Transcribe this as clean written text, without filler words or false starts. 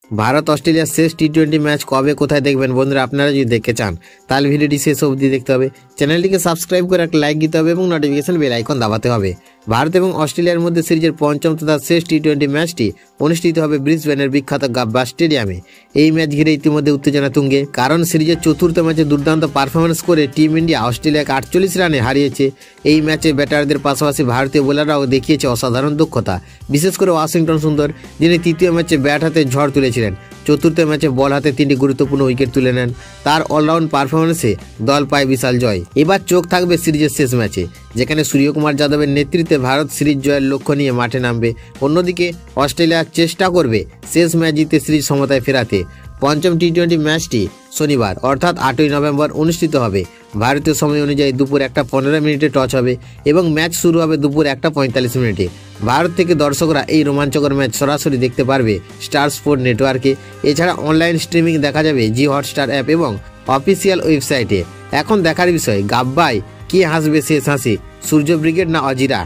ভারত অস্ট্রেলিয়ার শেষ টি-20 ম্যাচ কবে কোথায় দেখবেন বন্ধুরা? আপনারা যদি দেখতে চান তাহলে ভিডিওটি শেষ অবধি দেখতে হবে। চ্যানেলটিকে সাবস্ক্রাইব করে একটা লাইক দিতে হবে এবং নোটিফিকেশন বেল আইকন দাবাতে হবে। ভারত এবং অস্ট্রেলিয়ার মধ্যে সিরিজের পঞ্চম তথা শেষ টি-20 ম্যাচটি অনুষ্ঠিত হবে ব্রিসবেনের বিখ্যাত গাব্বা স্টেডিয়ামে। এই ম্যাচ ঘিরে ইতিমধ্যে উত্তেজনা তুঙ্গে, কারণ সিরিজের চতুর্থ ম্যাচে দুর্দান্ত পারফরমেন্স করে টিম ইন্ডিয়া অস্ট্রেলিয়াকে 48 রানে হারিয়েছে। এই ম্যাচে ব্যাটারদের পাশাপাশি ভারতীয় বোলাররাও দেখিয়েছে অসাধারণ দক্ষতা, বিশেষ করে ওয়াশিংটন সুন্দর, যিনি তৃতীয় ম্যাচে ব্যাট হাতে ঝড় তুলেছিলেন। চতুর্থ ম্যাচে বল হাতে 3টি গুরুত্বপূর্ণ উইকেট তুলে নেন। তার অলরাউন্ড পারফরমেন্সে দল পায় বিশাল জয়। এবার চোখ থাকবে সিরিজের শেষ ম্যাচে, যেখানে সূর্যকুমার যাদবের নেতৃত্বে ভারত সিরিজ জয়ের লক্ষ্য নিয়ে মাঠে নামবে। অন্যদিকে অস্ট্রেলিয়া চেষ্টা করবে শেষ ম্যাচ জিতে সিরিজ সমতায় ফেরাতে। পঞ্চম টি-20 ম্যাচটি শনিবার অর্থাৎ 8ই নভেম্বর অনুষ্ঠিত হবে। ভারতীয় সময় অনুযায়ী দুপুর 1:15 টস হবে এবং ম্যাচ শুরু হবে দুপুর 1:45। ভারত থেকে দর্শকরা এই রোমাঞ্চকর ম্যাচ সরাসরি দেখতে পারবে স্টার স্পোর্ট নেটওয়ার্কে। এছাড়া অনলাইন স্ট্রিমিং দেখা যাবে জি হটস্টার অ্যাপ এবং অফিসিয়াল ওয়েবসাইটে। এখন দেখার বিষয়, গাব্বায় কে হাসবে শেষ হাসি, সূর্য ব্রিগেড না অজিরা?